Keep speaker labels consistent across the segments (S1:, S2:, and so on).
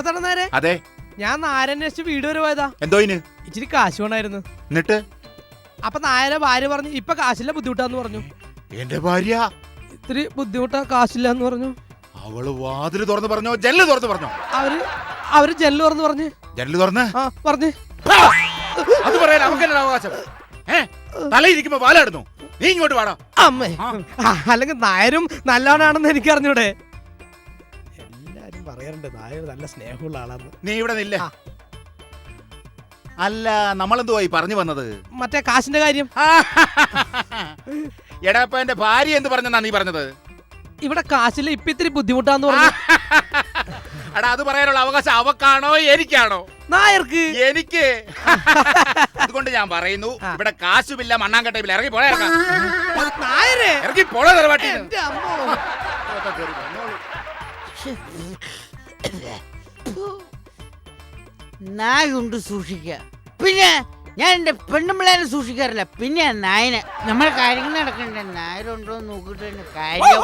S1: മാർത്താണ്ഡ നേരെ?
S2: അതെ.
S1: ഞാൻ നായരന്വേഷിച്ച് വീട് വരെ പോയതാ.
S2: എന്തോ
S1: ഇച്ചിരി കാശ് വേണമായിരുന്നു.
S2: എന്നിട്ട്
S1: അപ്പൊ നായരെ ഭാര്യ പറഞ്ഞു ഇപ്പൊ കാശില്ല, ബുദ്ധിമുട്ടാന്ന് പറഞ്ഞു.
S2: എന്റെ ഭാര്യ
S1: ഇത്തിരി ബുദ്ധിമുട്ടാ, കാശില്ല എന്ന് പറഞ്ഞു.
S2: അവള് വാതില് തുറന്ന് പറഞ്ഞോ ജനല് തുറന്ന് പറഞ്ഞോ?
S1: അവര് ജനല് തുറന്ന് പറഞ്ഞു.
S2: ജനല് തുറന്ന്
S1: പറഞ്ഞു.
S2: അത് പറയാൻ അവക്കെന്നെ അവകാശം? തലയിരിക്കുമ്പോ പാലാടുന്നു. നീ ഇങ്ങോട്ട് വാടാ.
S1: അമ്മേ, അല്ലെങ്കിൽ നായരും നല്ലവനാണെന്ന് എനിക്ക് അറിഞ്ഞൂടെ? എല്ലാരും പറയാറുണ്ട് നായർ നല്ല സ്നേഹമുള്ള ആളാന്ന്.
S2: നീ ഇവിടെ നില്ല. അല്ല, നമ്മളെന്തുവായി പറഞ്ഞു വന്നത്?
S1: മറ്റേ കാശിന്റെ കാര്യം.
S2: എടാ, ഇപ്പൊ എന്റെ ഭാര്യ എന്ത് പറഞ്ഞെന്നാ നീ പറഞ്ഞത്?
S1: ഇവിടെ കാശില്ല, ഇപ്പൊ ഇത്തിരി ബുദ്ധിമുട്ടാന്ന് പറഞ്ഞു.
S2: എടാ, അത് പറയാനുള്ള അവകാശം അവക്കാണോ എനിക്കാണോ?
S1: നായർക്ക്.
S2: എനിക്ക്. അതുകൊണ്ട് ഞാൻ പറയുന്നു, ഇവിടെ കാശുമില്ല, മണ്ണാങ്കട്ടയില്ല. ഇറങ്ങി പോളെ.
S1: നായരെ
S2: ഇറങ്ങി പോളെ തറവാട്ടി.
S3: നായുണ്ട് സൂക്ഷിക്ക. പിന്നെ ഞാൻ എന്റെ പെണ്ണുമ്പിള്ളേനെ സൂക്ഷിക്കാറില്ല, പിന്നെ നായനെ. നമ്മുടെ കാര്യങ്ങൾ നടക്കണ്ടേ, നായരുണ്ടോ നോക്കിട്ട് കാര്യം.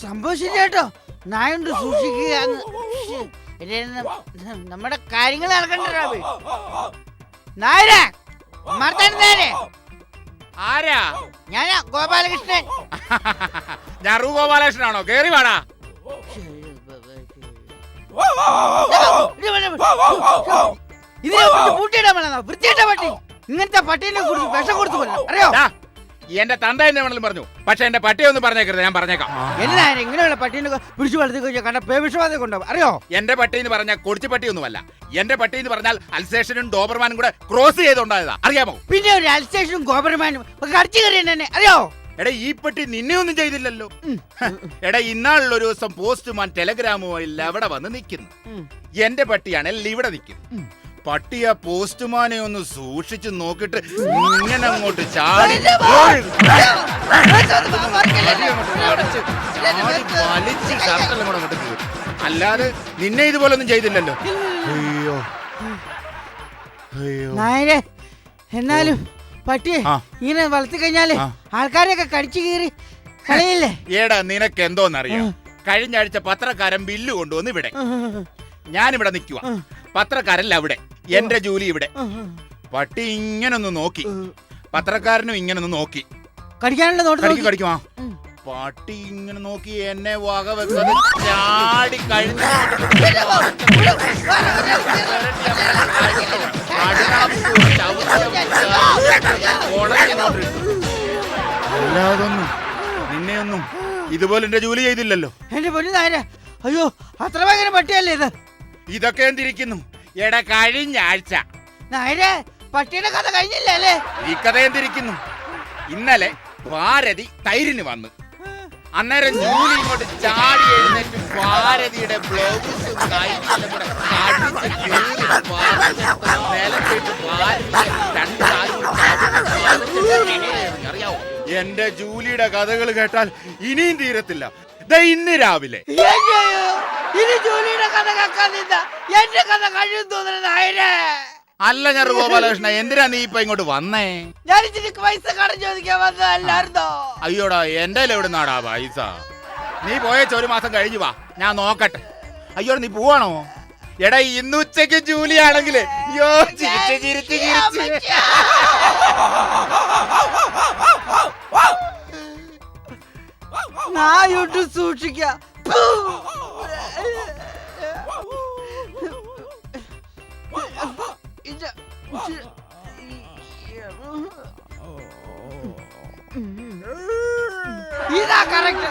S3: സംഭവം ശരിയാട്ടോ, നായുണ്ട് സൂക്ഷിക്കുക. നമ്മുടെ കാര്യങ്ങൾ നടക്കണ്ടേ. നായരെ, മാർത്താണ്ഡ നായരെ.
S2: ആരാ?
S3: ഞാനാ ഗോപാലകൃഷ്ണൻ.
S2: ഞാൻ ഗോപാലകൃഷ്ണനാണോ? കേറി വാടാ.
S3: ഇതിനെ പൂട്ടിയിടാൻ വേണം, വൃത്തിയിട്ട പട്ടി. ഇങ്ങനത്തെ പട്ടീനെ കുറിച്ച് വിഷം കൊടുത്തു കൊല്ലണം, അറിയോ?
S2: എന്റെ തന്ത എന്നെ വേണമെങ്കിലും പറഞ്ഞു, പക്ഷെ എന്റെ പട്ടിയൊന്നും പറഞ്ഞേക്കരുത്. ഞാൻ പറഞ്ഞേക്കാം.
S3: എന്നാ ഇങ്ങനെയുള്ള പട്ടീനെ പിടിച്ചു വളർത്തി കണ്ട പേവിഷവാദം കൊണ്ടാവും, അറിയോ?
S2: എന്റെ പട്ടി എന്ന് പറഞ്ഞാൽ കൊടിച്ചു പട്ടിയൊന്നുമല്ല. എന്റെ പട്ടി എന്ന് പറഞ്ഞാൽ അൽസേഷനും ഡോബർമാനും കൂടെ ക്രോസ് ചെയ്തുണ്ടായതാ, അറിയാമോ?
S3: പിന്നെ ഒരു അൽസേഷനും ഗോബർമാനും കടിച്ചു കയറിയെന്നെ, അറിയോ?
S2: എടാ, ഈ പട്ടി നിന്നെ ഒന്നും ചെയ്തില്ലല്ലോ. എടാ, ഇന്നാളുള്ള ഒരു ദിവസം പോസ്റ്റ്മാൻ ടെലഗ്രാമുമായി അവിടെ വന്ന് നിൽക്കുന്നു. എന്റെ പട്ടിയാണെങ്കിൽ ഇവിടെ നിൽക്കുന്നു. പട്ടിയ പോസ്റ്റ്മാനെ ഒന്ന് സൂക്ഷിച്ചു നോക്കിട്ട് ഇങ്ങനെ അങ്ങോട്ട് ചാടി വലിച്ച് ഷർട്ടെല്ലാം കൂടെ അങ്ങോട്ട് കീറി. അല്ലാതെ നിന്നെ ഇതുപോലൊന്നും ചെയ്തില്ലല്ലോ. അയ്യോ അയ്യോ.
S3: നായരെ, എന്നാലും പട്ടിയെ ഇങ്ങനെ വളർത്തി കഴിഞ്ഞാല് ആൾക്കാരെയൊക്കെ കടിച്ചു കീറി കളയില്ലേ?
S2: ഏടാ, നിനക്ക് എന്തോന്നറിയാം? കഴിഞ്ഞ ആഴ്ച പത്രക്കാരൻ ബില്ല് കൊണ്ടുവന്ന് ഇവിടെ. ഞാനിവിടെ നിൽക്കുക, പത്രക്കാരല്ല അവിടെ. എന്റെ ജോലി ഇവിടെ. പട്ടി ഇങ്ങനൊന്ന് നോക്കി, പത്രക്കാരനും ഇങ്ങനൊന്ന് നോക്കി.
S3: കടിക്കാനുള്ള നോട്ട്
S2: കടിക്കുവാ. പട്ടി ഇങ്ങനെ നോക്കി എന്നെ വക വെക്കുന്നത് ചാടി കഴിഞ്ഞു. അല്ലാതൊന്നും നിന്നെയൊന്നും ഇതുപോലെ എന്റെ ജോലി ചെയ്തില്ലല്ലോ.
S3: എന്റെ പൊന്നു നായരെ, അയ്യോ അത്ര ഭയങ്കര പട്ടിയല്ലേ ഇത്?
S2: ഇതൊക്കെ എന്തിരിക്കുന്നു? എടാ, കഴിഞ്ഞ ആഴ്ച
S3: നായരെ പട്ടിയുടെ കഥ കഴിഞ്ഞില്ലേ?
S2: ഈ കഥ എന്തിരിക്കുന്നു? ഇന്നലെ ഭാരതി തൈരിന് വന്നു. അന്നേരം ജൂലി ഇങ്ങോട്ട് ചാടി എഴുന്നേറ്റ് ഭാരതിയുടെ ബ്ലൗസും കൈകളും കൂടെ അടിച്ച് കീറി നിലത്തിട്ട് അറിയാവോ? എന്റെ ജൂലിയുടെ കഥകൾ കേട്ടാൽ ഇനിയും തീരത്തില്ല. ഇന്ന് രാവിലെ
S3: ഇനി ജൂലിയുടെ കഥ കേൾക്കാൻ എന്റെ കഥ കഴിയും തോന്നുന്നു നായരെ.
S2: അല്ല, ഞാൻ ഗോപാലകൃഷ്ണ, എന്തിനാ നീ ഇപ്പൊ ഇങ്ങോട്ട് വന്നേ?
S3: ഞാൻ ഇച്ചിരി പൈസ കടം ചോദിക്കാൻ വന്നതല്ലായിരുന്നോ?
S2: അയ്യോടാ, എന്റെ എവിടെ നാടാ പൈസ? നീ പോയേച്ച് ഒരു മാസം കഴിഞ്ഞു വാ, ഞാൻ നോക്കട്ടെ. അയ്യോ, നീ പോവാണോ? എടാ, ഇന്ന് ഉച്ചക്ക് ജൂലിയാണെങ്കിലേ
S3: നായോട്ട് സൂക്ഷിക്ക. ഇതാ കറക്റ്റ്.